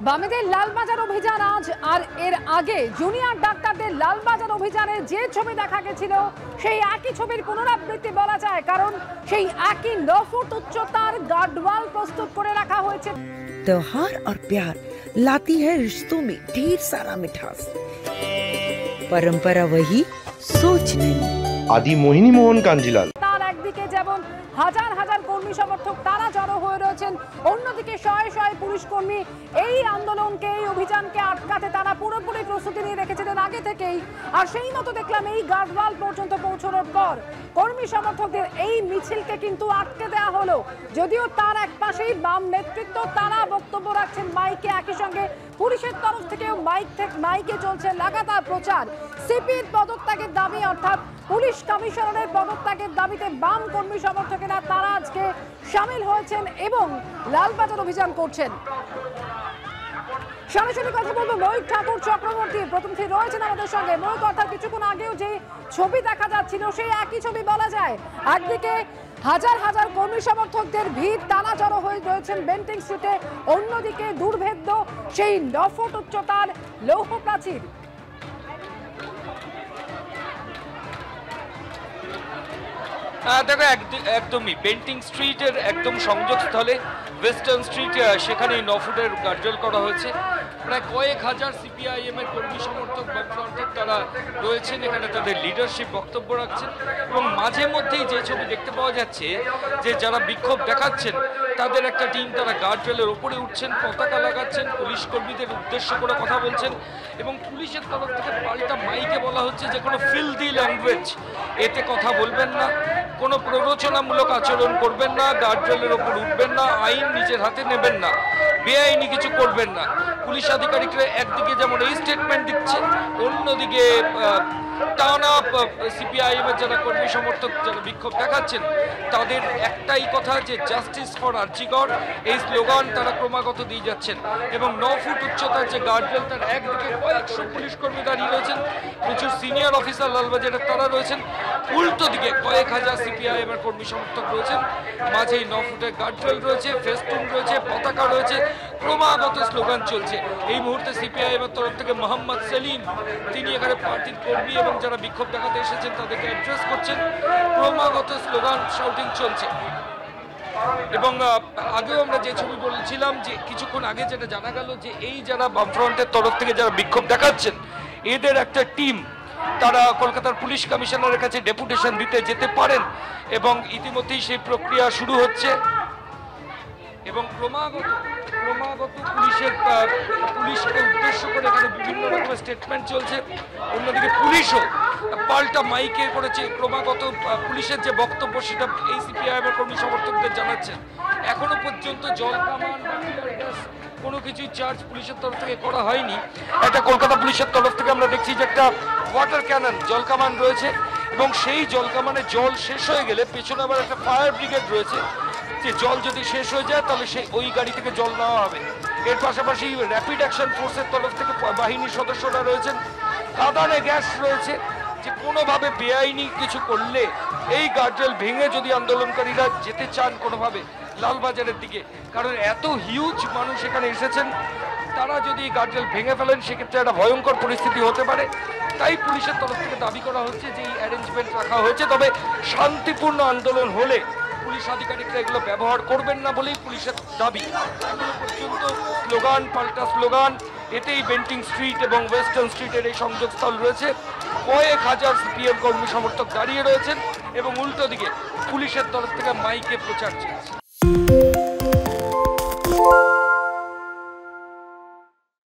বামেদের লালবাজার অভিযান আজ আর এর আগে জুনিয়র ডাক্তারদের লালবাজার অভিযানে যে ছবি দেখা গেছিল সেই একই ছবির পুনরাবৃত্তি বলা যায়, কারণ সেই একই 9 ফুট উচ্চতার গার্ডওয়াল প্রস্তুত করে রাখা হয়েছে। त्योहार और प्यार लाती है रिश्तों में ढेर सारा मिठास। परंपरा वही, सोच नहीं। आदि मोहिनी मोहन कांजीलाल। তার একদিকে যেমন হাজার হাজার কর্মী সমর্থক তারা জড়ো হয়ে রয়েছেন, অন্যদিকে শয়ে শয়ে পুলিশ কর্মী এই আন্দোলনকে, এই অভিযানকে আটকাতে তারা পুরোপুরি প্রস্তুতি নিয়ে রেখেছিলেন আগে থেকেই। আর সেই মতো দেখলাম এই গার্ডওয়াল পর্যন্ত পৌঁছানোর পর কর্মী সমর্থকদের এই মিছিলকে কিন্তু আটকে দেওয়া হলো। যদিও তার এক পাশেই বাম নেতৃত্ব, তারা বক্তব্য রাখছেন মাইকে, একই সঙ্গে পুলিশের তরফ থেকেও মাইকে চলছে লাগাতার প্রচার। সিপির পদত্যাগের দাবি, অর্থাৎ পুলিশ কমিশনারের পদত্যাগের দাবিতে বাম কর্মী সমর্থকেরা তারা আজকে সামিল হয়েছেন এবং লালবাজার অভিযান করছেন। সরাসরি কথা বলবো ময়ূক ঠাকুর চক্রবর্তী, প্রথমটি রয়েছেন আমাদের সঙ্গে। ময়ূক, অর্থাৎ কিছুক্ষণ আগেও যে ছবি দেখা যাচ্ছিল সেই একই ছবি বলা যায়। একদিকে হাজার হাজার কর্মী সমর্থকদের ভিড়, তারা জড়ো হয়ে রয়েছেন বেন্টিং স্ট্রিটে, অন্যদিকে দুর্ভেদ্য সেই 9 ফুট উচ্চতার লৌহ প্রাচীর। দেখো, একদমই বেন্টিং স্ট্রিটের একদম সংযোগস্থলে ওয়েস্টার্ন স্ট্রিট, সেখানে 9 ফুটের গার্ডওয়াল করা হয়েছে। প্রায় কয়েক হাজার সিপিআইএম এর কর্মী সমর্থক বামফ্রন্টের তারা রয়েছেন এখানে, তাদের লিডারশিপ বক্তব্য রাখছেন এবং মাঝে মধ্যেই যে ছবি দেখতে পাওয়া যাচ্ছে যে যারা বিক্ষোভ দেখাচ্ছেন তাদের একটা টিম তারা গার্ডওয়ালের ওপরে উঠছেন, পতাকা লাগাচ্ছেন, পুলিশ কর্মীদের উদ্দেশ্য করে কথা বলছেন এবং পুলিশের তরফ থেকে পাল্টা মাইকে বলা হচ্ছে যে কোনো ফিলদি ল্যাঙ্গুয়েজ এতে কথা বলবেন না, কোনো প্ররোচনামূলক আচরণ করবেন না, গার্ডওয়ালের ওপর উঠবেন না, আইন নিজের হাতে নেবেন না, বেআইনি কিছু করবেন না। পুলিশ আধিকারিকরা একদিকে যেমন এই স্টেটমেন্ট দিচ্ছে, অন্যদিকে টানা সিপিআইএম এর যারা কর্মী সমর্থক যারা বিক্ষোভ দেখাচ্ছেন তাদের একটাই কথা যে জাস্টিস ফর আরজিকর, এই স্লোগান তারা ক্রমাগত দিয়ে যাচ্ছেন। এবং 9 ফুট উচ্চতার যে গার্ডওয়াল, তার একদিকে কয়েকশো পুলিশ কর্মী দাঁড়িয়ে রয়েছেন, প্রচুর সিনিয়র অফিসার লালবাজারের তারা রয়েছেন, উল্টো দিকে কয়েক হাজার সিপিআইএম এর কর্মী সমর্থক রয়েছেন, মাঝেই 9 ফুটের গার্ডওয়াল রয়েছে, ফেস্টুন রয়েছে, পতাকা রয়েছে, ক্রমাগত স্লোগান চলছে। এই মুহূর্তে সিপিআইএম এর তরফ থেকে মোহাম্মদ সেলিম, তিনি এখানে পার্টির কর্মী এবং যারা বিক্ষোভ দেখাতে এসেছেন তাদেরকে অ্যাড্রেস করছেন, ক্রমাগত স্লোগান শাউটিং চলছে। এবং আগেও আমরা যে ছবি বলছিলাম যে কিছুক্ষণ আগে যেটা জানা গেল যে এই যারা বামফ্রন্টের তরফ থেকে যারা বিক্ষোভ দেখাচ্ছেন এদের একটা টিম তারা কলকাতার পুলিশ কমিশনারের কাছে ডেপুটেশন দিতে যেতে পারেন এবং ইতিমধ্যেই সেই প্রক্রিয়া শুরু হচ্ছে এবং ক্রমাগত পুলিশকে উদ্দেশ্য করে এখানে বিভিন্ন রকমের স্টেটমেন্ট চলছে। অন্যদিকে পুলিশও পাল্টা মাইকে করেছে, ক্রমাগত পুলিশের যে বক্তব্য সেটা এই সিপিআইএম এর কর্মী সমর্থকদের জানাচ্ছেন। এখনো পর্যন্ত জল কামান কোনো কিছুই চার্জ পুলিশের তরফ থেকে করা হয়নি। একটা কলকাতা পুলিশের তরফ থেকে আমরা দেখছি যে একটা ওয়াটার ক্যানন জল কামান রয়েছে এবং সেই জল কামানে জল শেষ হয়ে গেলে পেছনে আবার একটা ফায়ার ব্রিগেড রয়েছে, যে জল যদি শেষ হয়ে যায় তাহলে সেই ওই গাড়ি থেকে জল নেওয়া হবে। এর পাশাপাশি র্যাপিড অ্যাকশন ফোর্সের তরফ থেকে বাহিনীর সদস্যরা রয়েছেন, কাঁদানে গ্যাস রয়েছে, যে কোনোভাবে বেআইনি কিছু করলে এই গার্ডওয়াল ভেঙে যদি আন্দোলনকারীরা যেতে চান কোনোভাবে লালবাজারের দিকে, কারণ এত হিউজ মানুষ এখানে এসেছেন, তারা যদি এই গার্ডওয়াল ভেঙে ফেলেন সেক্ষেত্রে একটা ভয়ঙ্কর পরিস্থিতি হতে পারে। তাই পুলিশের তরফ থেকে দাবি করা হচ্ছে যে এই অ্যারেঞ্জমেন্ট রাখা হয়েছে, তবে শান্তিপূর্ণ আন্দোলন হলে পুলিশ আধিকারিকরা এগুলো ব্যবহার করবেন না বলেই পুলিশের দাবি। এখনো পর্যন্ত স্লোগান পাল্টা স্লোগান, এতেই বেন্টিং স্ট্রিট এবং ওয়েস্টার্ন স্ট্রিটের এই সংযোগস্থল রয়েছে, কয়েক হাজার সিপিএম কর্মী সমর্থক দাঁড়িয়ে রয়েছেন এবং উল্টো দিকে পুলিশের তরফ থেকে মাইকে প্রচার চলছে।